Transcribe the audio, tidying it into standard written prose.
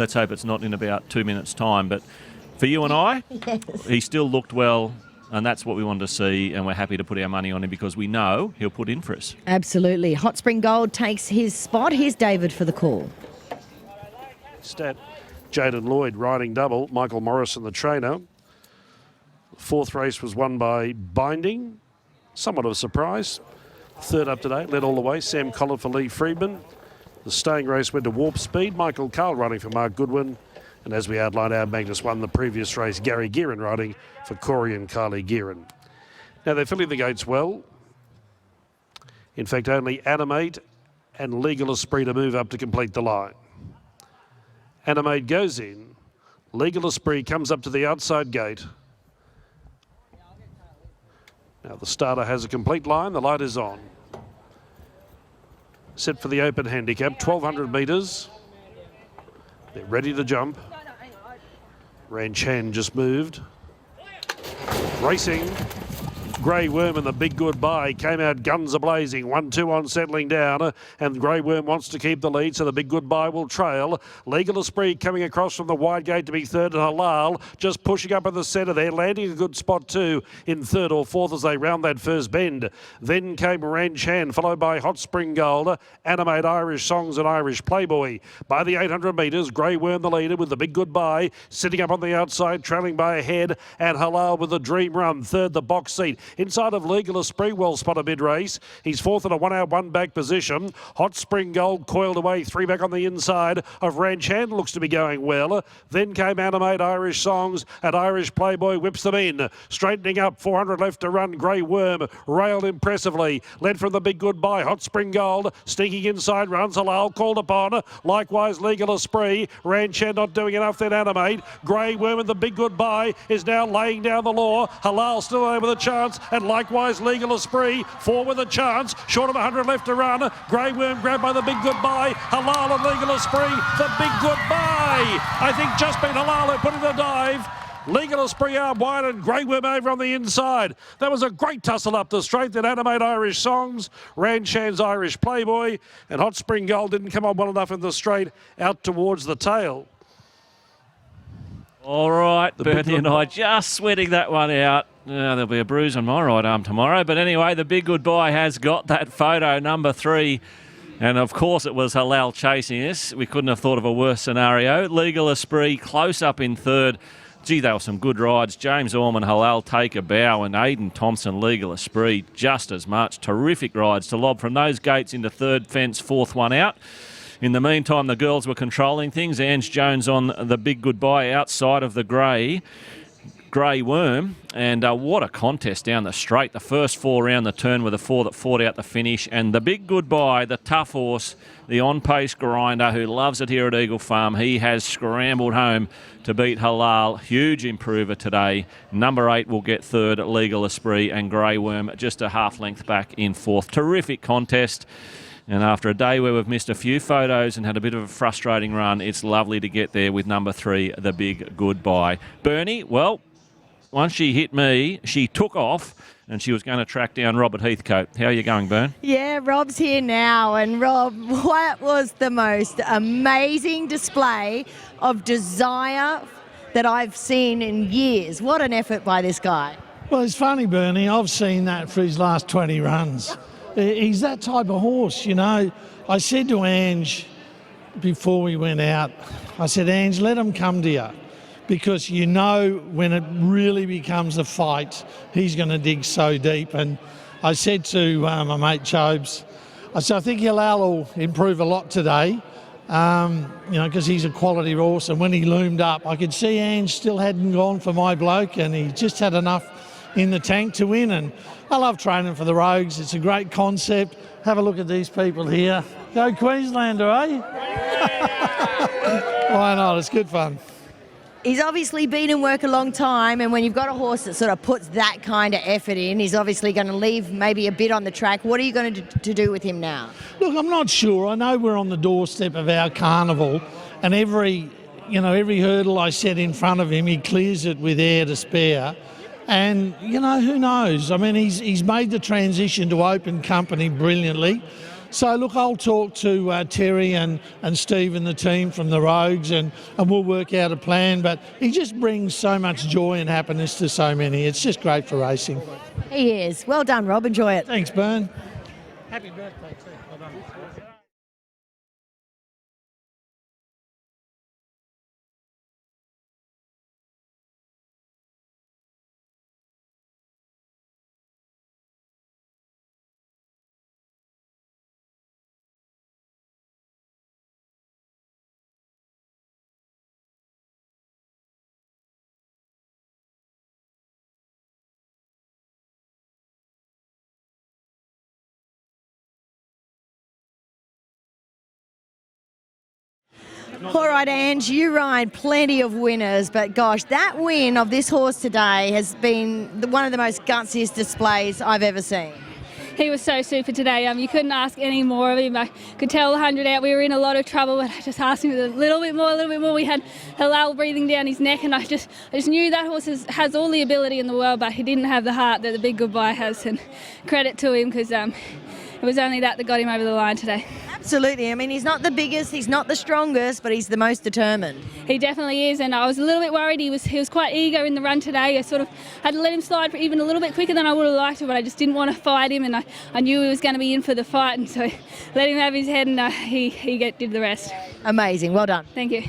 Let's hope it's not in about 2 minutes' time. But for you and I, Yes. he still looked well, and that's what we wanted to see, and we're happy to put our money on him because we know he'll put in for us. Absolutely. Hot Spring Gold takes his spot. Here's David for the call. Stat, Jaden Lloyd riding double, Michael Morrison the trainer. Fourth race was won by Binding, somewhat of a surprise. Third up today, led all the way, Sam Collett for Lee Friedman. The staying race went to Warp Speed, Michael Carl riding for Mark Goodwin. And as we outlined, our Magnus won the previous race, Gary Gearin riding for Corey and Kylie Gearin. Now they're filling the gates well. In fact, only Animate and Legal Esprit to move up to complete the line. Animate goes in. Legal Esprit comes up to the outside gate. Now the starter has a complete line. The light is on. Set for the open handicap, 1,200 metres. They're ready to jump. Ranchan just moved. Racing. Grey Worm and the Big Goodbye came out guns a-blazing. 1-2 on settling down, and Grey Worm wants to keep the lead, so the Big Goodbye will trail. Legal Esprit coming across from the wide gate to be third, and Halal just pushing up in the centre there, landing a good spot too in third or fourth as they round that first bend. Then came Ranchan, followed by Hot Spring Gold, Animate Irish Songs and Irish Playboy. By the 800 metres, Grey Worm the leader with the Big Goodbye, sitting up on the outside, trailing by a head, and Halal with the Dream Run, third the box seat. Inside of Legal Esprit, well spotted mid-race. He's fourth in a 1 out, 1 back position. Hot Spring Gold coiled away, 3 back on the inside of Ranchan, looks to be going well. Then came Animate Irish Songs and Irish Playboy whips them in. Straightening up, 400 left to run. Grey Worm railed impressively. Led from the Big Goodbye, Hot Spring Gold. Sneaking inside, runs Halal called upon. Likewise, Legal Esprit. Ranchan not doing enough, then Animate. Grey Worm and the Big Goodbye is now laying down the law. Halal still there with a chance, and likewise Legal Esprit, 4 with a chance, short of 100 left to run. Grey Worm grabbed by the Big Goodbye, Halal and Legal Esprit, the Big Goodbye. I think just been Halal who put in the dive. Legal Esprit out wide and Grey Worm over on the inside. That was a great tussle up the straight. Then Animate Irish Songs, Ranchan's Irish Playboy, and Hot Spring Gold didn't come on well enough in the straight out towards the tail. All right, Bertie and I just sweating that one out. There'll be a bruise on my right arm tomorrow. But anyway, the Big Goodbye has got that photo, number 3. And, of course, it was Halal chasing us. We couldn't have thought of a worse scenario. Legal Esprit close up in third. Gee, they were some good rides. James Orman, Halal take a bow, and Aidan Thompson, Legal Esprit just as much. Terrific rides to lob from those gates into third fence, fourth one out. In the meantime, the girls were controlling things. Ange Jones on the Big Goodbye outside of the Grey Worm. And what a contest down the straight. The first 4 round the turn with the 4 that fought out the finish. And the Big Goodbye, the tough horse, the on-pace grinder who loves it here at Eagle Farm, he has scrambled home to beat Halal. Huge improver today. Number 8 will get third, Legal Esprit, and Grey Worm just a half length back in fourth. Terrific contest. And after a day where we've missed a few photos and had a bit of a frustrating run, it's lovely to get there with number 3, the Big Goodbye. Bernie, well, once she hit me, she took off and she was going to track down Robert Heathcote. How are you going, Bern? Yeah, Rob's here now. And Rob, what was the most amazing display of desire that I've seen in years? What an effort by this guy. Well, it's funny, Bernie. I've seen that for his last 20 runs. He's that type of horse, you know. I said to Ange before we went out, I said, Ange, let him come to you, because you know when it really becomes a fight, he's going to dig so deep. And I said to my mate Chobes, I said, I think Halal will improve a lot today, you know, because he's a quality horse. And when he loomed up, I could see Ange still hadn't gone for my bloke, and he just had enough in the tank to win. And I love training for the Rogues. It's a great concept. Have a look at these people here. Go Queenslander, eh? Why not? It's good fun. He's obviously been in work a long time, and when you've got a horse that sort of puts that kind of effort in, he's obviously going to leave maybe a bit on the track. What are you going to do with him now? Look, I'm not sure. I know we're on the doorstep of our carnival, and every hurdle I set in front of him, he clears it with air to spare. And, you know, who knows? I mean, he's made the transition to open company brilliantly. So look, I'll talk to Terry and Steve and the team from the Rogues, and we'll work out a plan. But he just brings so much joy and happiness to so many. It's just great for racing. He is. Well done, Rob. Enjoy it. Thanks, Bern. Happy birthday too. Well done. All right, Ange, you ride plenty of winners, but gosh, that win of this horse today has been one of the most gutsiest displays I've ever seen. He was so super today. You couldn't ask any more of him. I could tell 100 out we were in a lot of trouble, but I just asked him a little bit more. We had Halal breathing down his neck, and I just knew that horse has all the ability in the world, but he didn't have the heart that the Big Goodbye has, and credit to him, because it was only that got him over the line today. Absolutely. I mean, he's not the biggest, he's not the strongest, but he's the most determined. He definitely is, and I was a little bit worried. He was quite eager in the run today. I sort of had to let him slide for even a little bit quicker than I would have liked to, but I just didn't want to fight him, and I knew he was going to be in for the fight, and so let him have his head, and he did the rest. Amazing. Well done. Thank you.